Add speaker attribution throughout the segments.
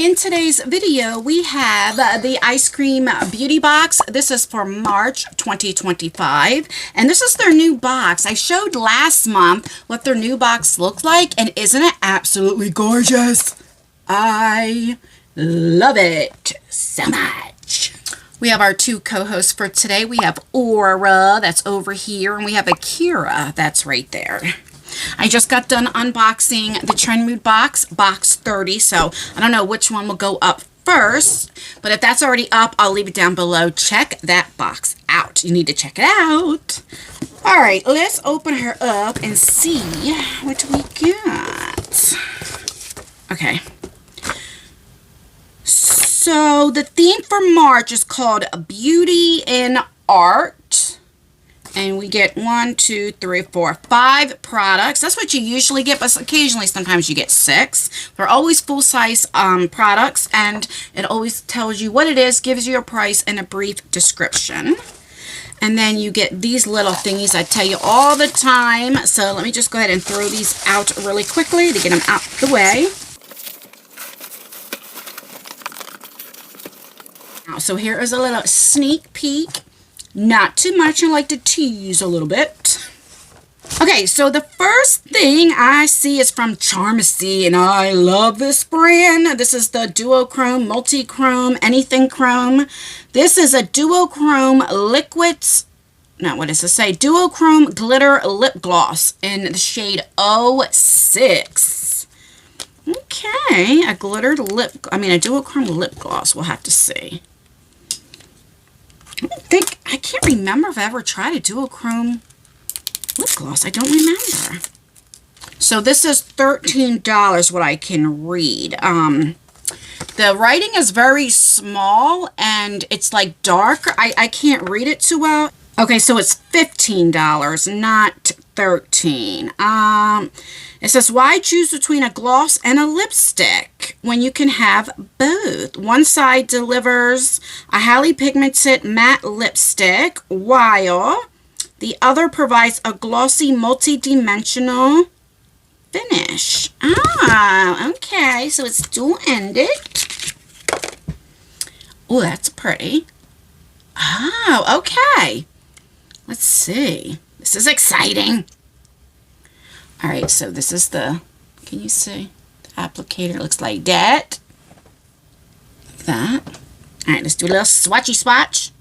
Speaker 1: In today's video, we have the Eyescream Beauty Box. This is for March 2025, and this is their new box. I showed last month what their new box looked like, and isn't it absolutely gorgeous? I love it so much. We have our two co-hosts for today. We have Aura, that's over here, and we have Akira, that's right there. I just got done unboxing the Trend Mood box, box 30, so I don't know which one will go up first, but if that's already up, I'll leave it down below. Check that box out. You need to check it out. All right, let's open her up and see what we got. Okay. So the theme for March is called Beauty in Art. And we get 1, 2, 3, 4, 5 products. That's what you usually get, but occasionally sometimes you get 6. They're always full-size products, and it always tells you what it is, gives you a price, and a brief description. And then you get these little thingies I tell you all the time. So let me just go ahead and throw these out really quickly to get them out the way. So here is a little sneak peek. Not too much. I like to tease a little bit. Okay, so the first thing I see is from Charmacy, and I love this brand. This is the Duochrome, Multi-Chrome, Anything Chrome. This is a Duochrome liquids. No, what does it say? Duochrome Glitter Lip Gloss in the shade 06. Okay, a a Duochrome lip gloss. We'll have to see. I can't remember if I ever tried a Duochrome lip gloss. I don't remember. So this is $13, what I can read. The writing is very small and it's like dark. I can't read it too well. Okay, so it's $15, not $13. It says, why choose between a gloss and a lipstick when you can have both? One side delivers a highly pigmented matte lipstick, while the other provides a glossy multi-dimensional finish. Ah, okay, so it's dual-ended. Oh, that's pretty. Oh, okay. Let's see. This is exciting. All right, so this is the, can you see? The applicator looks like that. Like that. All right, let's do a little swatchy swatch.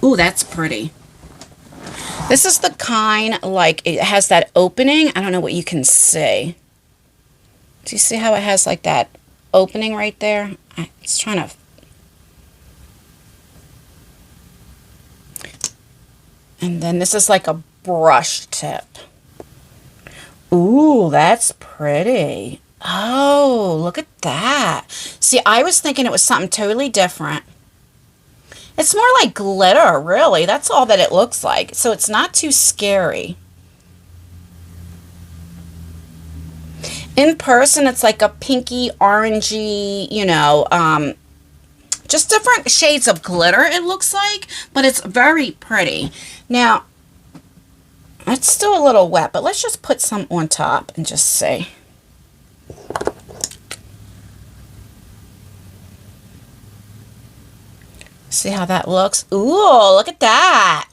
Speaker 1: Ooh, that's pretty. This is the kind, like, it has that opening. I don't know what you can see. Do you see how it has, like, that opening right there? It's trying to... And then this is like a brush tip. Ooh, that's pretty. Oh, look at that. See, I was thinking it was something totally different. It's more like glitter, really. That's all that it looks like. So it's not too scary. In person, it's like a pinky, orangey, you know, just different shades of glitter, it looks like. But it's very pretty. Now, it's still a little wet, but let's just put some on top and just see. See how that looks? Ooh, look at that.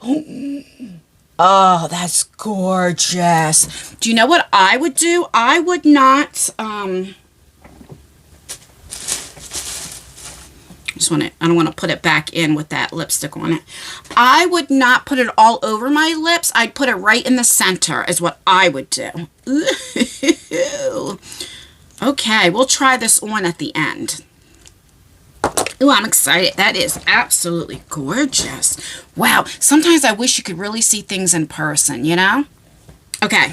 Speaker 1: Oh, that's gorgeous. Do you know what I would do? I would not, I don't want to put it back in with that lipstick on it. I would not put it all over my lips. I'd put it right in the center is what I would do. Ooh. Okay, we'll try this on at the end. Ooh, I'm excited. That is absolutely gorgeous. Wow, sometimes I wish you could really see things in person, you know? Okay.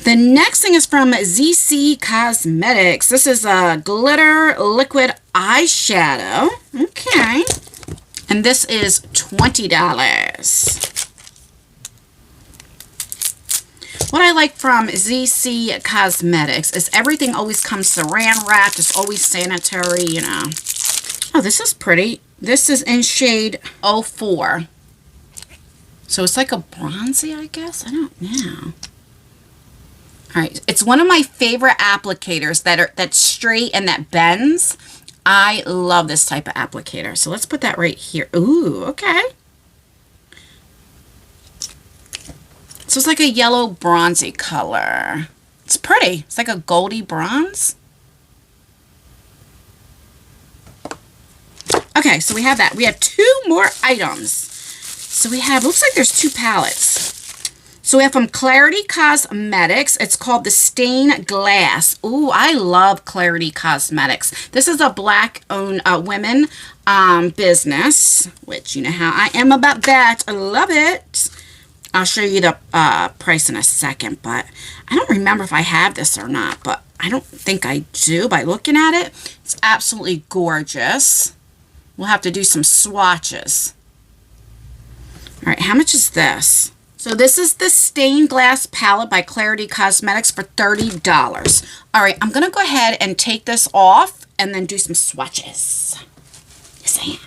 Speaker 1: The next thing is from ZC Cosmetics. This is a glitter liquid eyeshadow. Okay. And this is $20. What I like from ZC Cosmetics is everything always comes saran wrapped. It's always sanitary, you know. Oh, this is pretty. This is in shade 04. So it's like a bronzy, I guess. I don't know. All right, it's one of my favorite applicators that's straight and that bends. I love this type of applicator. So let's put that right here. Ooh, okay. So it's like a yellow bronzy color. It's pretty. It's like a goldy bronze. Okay, so we have that. We have 2 more items. So we have, looks like there's 2 palettes. So we have from Clarity Cosmetics. It's called the Stained Glass. Ooh, I love Clarity Cosmetics. This is a black-owned women business, which you know how I am about that. I love it. I'll show you the price in a second, but I don't remember if I have this or not, but I don't think I do by looking at it. It's absolutely gorgeous. We'll have to do some swatches. All right, how much is this? So this is the Stained Glass palette by Clarity Cosmetics for $30. All right, I'm going to go ahead and take this off and then do some swatches. Yes, I am.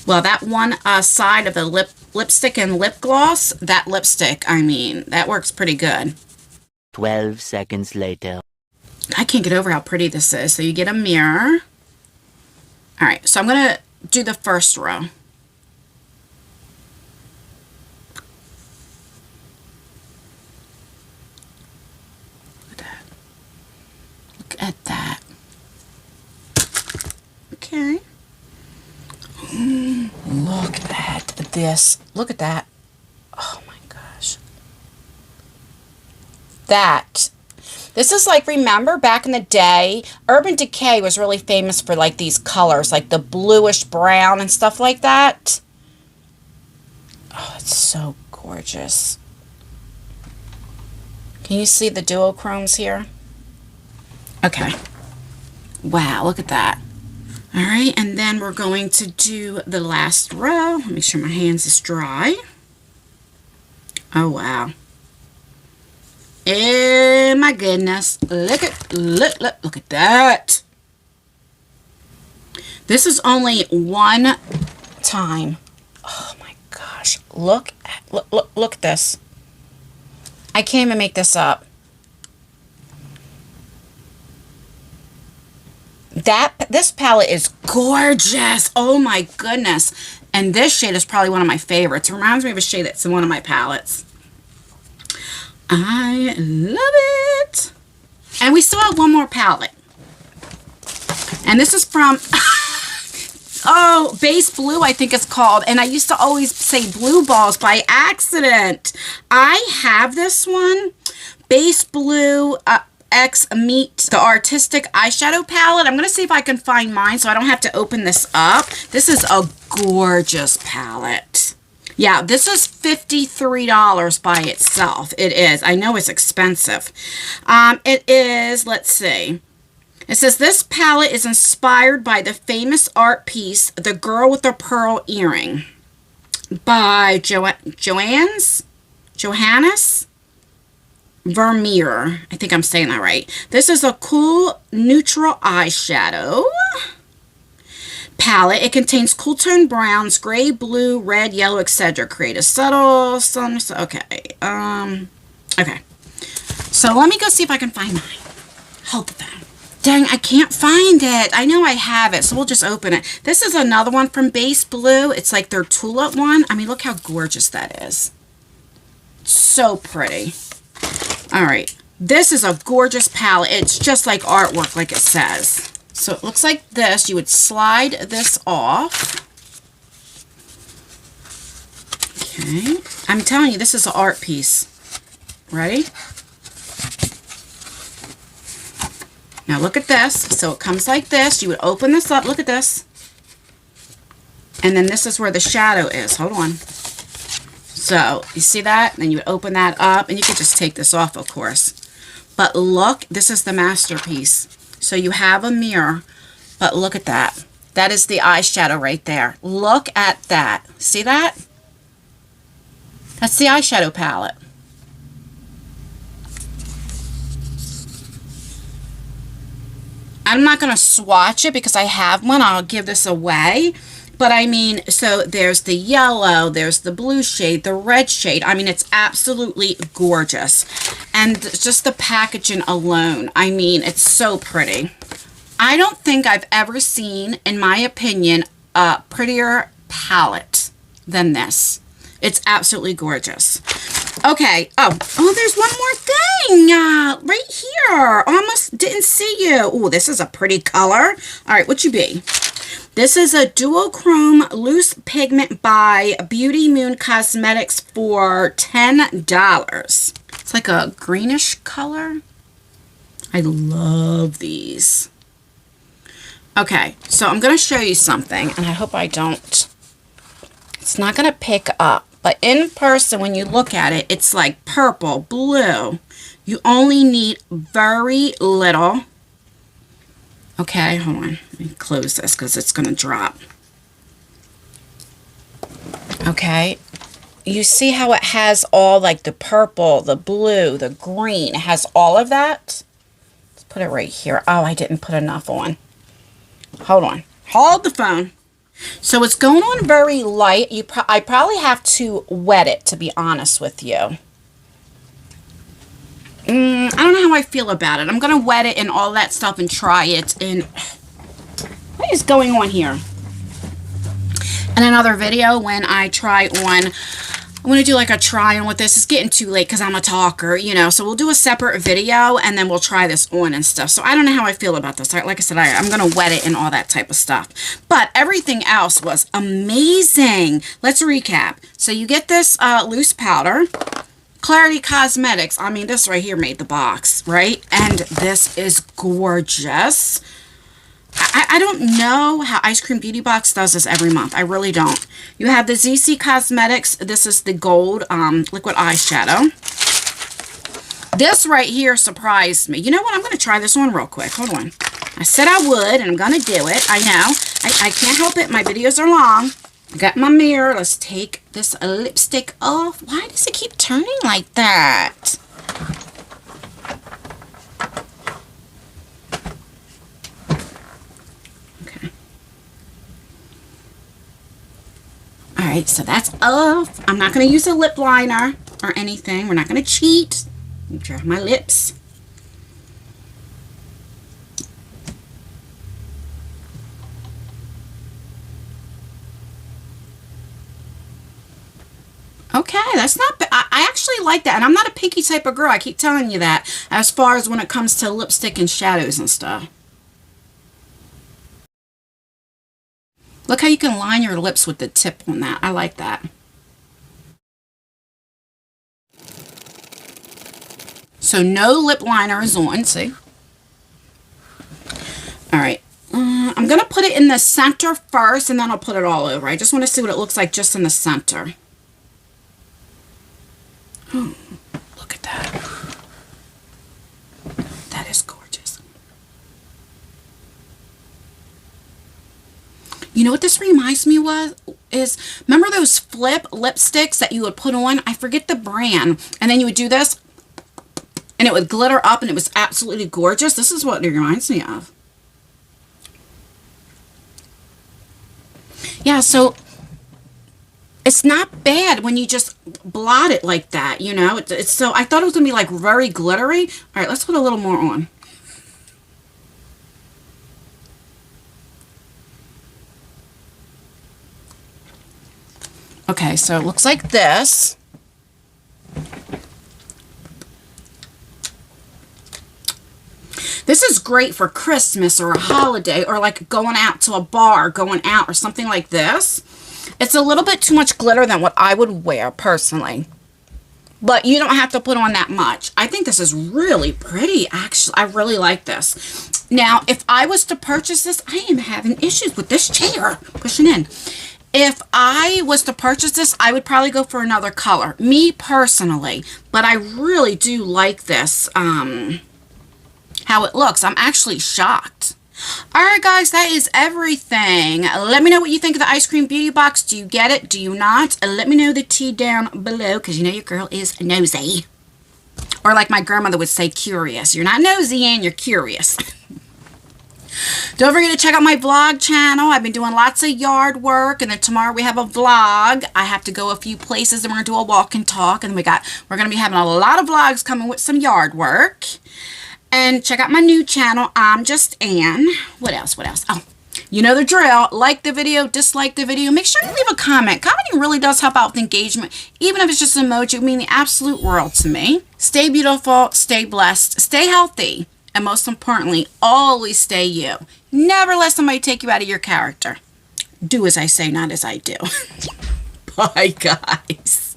Speaker 1: Well, that one side of the lipstick and lip gloss, that lipstick, I mean, that works pretty good.
Speaker 2: 12 seconds later.
Speaker 1: I can't get over how pretty this is. So you get a mirror. All right, so I'm going to do the first row. At that. Okay. Look at this. Look at that. Oh my gosh. That. This is like, remember back in the day, Urban Decay was really famous for like these colors, like the bluish brown and stuff like that. Oh, it's so gorgeous. Can you see the duochromes here? Okay. Wow, look at that. All right, and then we're going to do the last row. Make sure my hands is dry. Oh, wow. Oh, my goodness. Look at that. This is only one time. Oh, my gosh. Look at this. I can't even make this up. This palette is gorgeous. Oh my goodness. And this shade is probably one of my favorites. It reminds me of a shade that's in one of my palettes. I love it. And we still have one more palette. And this is from, oh, Base Blue, I think it's called. And I used to always say Blue Balls by accident. I have this one. Base Blue X Meet the Artistic Eyeshadow Palette. I'm going to see if I can find mine so I don't have to open this up. This is a gorgeous palette. Yeah, this is $53 by itself. It is. I know it's expensive. It is, let's see. It says this palette is inspired by the famous art piece, The Girl with the Pearl Earring by Johannes Vermeer. I think I'm saying that right. This is a cool neutral eyeshadow palette. It contains cool tone browns, gray, blue, red, yellow, etc. Create a subtle, okay. Okay. So let me go see if I can find mine. Hold the phone. Dang, I can't find it. I know I have it, so we'll just open it. This is another one from Base Blue. It's like their tulip one. I mean, look how gorgeous that is. So pretty. All right, this is a gorgeous palette. It's just like artwork, like it says. So it looks like this. You would slide this off. Okay, I'm telling you, this is an art piece. Ready? Now look at this. So it comes like this. You would open this up. Look at this. And then this is where the shadow is. Hold on. So, you see that? Then you would open that up, and you could just take this off, of course. But look, this is the masterpiece. So you have a mirror, but look at that. That is the eyeshadow right there. Look at that. See that? That's the eyeshadow palette. I'm not going to swatch it because I have one. I'll give this away. But I mean, so there's the yellow, there's the blue shade, the red shade. I mean, it's absolutely gorgeous. And just the packaging alone, I mean, it's so pretty. I don't think I've ever seen, in my opinion, a prettier palette than this. It's absolutely gorgeous. Okay. Oh, there's one more thing right here. Almost didn't see you. Oh, this is a pretty color. All right, what you be? This is a duochrome loose pigment by Beauty Moon Cosmetics for $10. It's like a greenish color. I love these. Okay, so I'm going to show you something, and I hope I don't. It's not going to pick up, but in person, when you look at it, it's like purple, blue. You only need very little. Okay, hold on. Let me close this because it's going to drop. Okay, you see how it has all like the purple, the blue, the green. It has all of that. Let's put it right here. Oh, I didn't put enough on. Hold on. Hold the phone. So it's going on very light. I probably have to wet it, to be honest with you. I don't know how I feel about it. I'm going to wet it and all that stuff and try it. And what is going on here? In another video, when I try on, I'm going to do like a try on with this. It's getting too late because I'm a talker, you know. So we'll do a separate video and then we'll try this on and stuff. So I don't know how I feel about this. Like I said, I'm going to wet it and all that type of stuff. But everything else was amazing. Let's recap. So you get this loose powder. Clarity Cosmetics. I mean, this right here made the box, right? And this is gorgeous. I don't know how Ice Cream Beauty Box does this every month. I really don't. You have the ZC Cosmetics. This is the gold liquid eyeshadow. This right here surprised me. You know what? I'm going to try this on real quick. Hold on. I said I would, and I'm going to do it. I know. I can't help it. My videos are long. I got my mirror. Let's take this lipstick off. Why does it keep turning like that? Okay. Alright, so that's off. I'm not going to use a lip liner or anything. We're not going to cheat. Let me try my lips. Okay, that's not bad. I actually like that. And I'm not a pinky type of girl. I keep telling you that. As far as when it comes to lipstick and shadows and stuff. Look how you can line your lips with the tip on that. I like that. So no lip liner is on. See? Alright. I'm going to put it in the center first and then I'll put it all over. I just want to see what it looks like just in the center. Oh, look at that. That is gorgeous. You know what this reminds me is remember those flip lipsticks that you would put on? I forget the brand. And then you would do this and it would glitter up and it was absolutely gorgeous. This is what it reminds me of. Yeah, so it's not bad when you just blot it like that, you know. It's so I thought it was gonna be like very glittery. All right, let's put a little more on. Okay, so it looks like this. This is great for Christmas or a holiday or like going out to a bar, going out or something like this. It's a little bit too much glitter than what I would wear personally. But you don't have to put on that much. I think this is really pretty, actually. I really like this. Now, if I was to purchase this, I am having issues with this chair pushing in. If I was to purchase this, I would probably go for another color. Me personally. But I really do like this, how it looks. I'm actually shocked. Alright guys, that is everything. Let me know what you think of the Ice Cream Beauty Box. Do you get it? Do you not? Let me know the tea down below because you know your girl is nosy. Or like my grandmother would say, curious. You're not nosy and you're curious. Don't forget to check out my vlog channel. I've been doing lots of yard work, and then tomorrow we have a vlog. I have to go a few places, and we're gonna do a walk and talk, and we're gonna be having a lot of vlogs coming with some yard work. And check out my new channel. I'm just Ann. What else? Oh, you know the drill. Like the video, dislike the video. Make sure you leave a comment. Commenting really does help out with engagement. Even if it's just an emoji, it would mean the absolute world to me. Stay beautiful, stay blessed, stay healthy, and most importantly, always stay you. Never let somebody take you out of your character. Do as I say, not as I do. Bye, guys.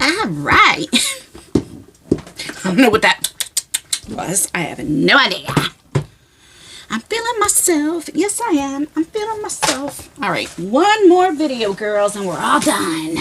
Speaker 1: All right. I don't know what that was. I have no idea. I'm feeling myself. Yes, I am. I'm feeling myself. All right. One more video, girls, and we're all done.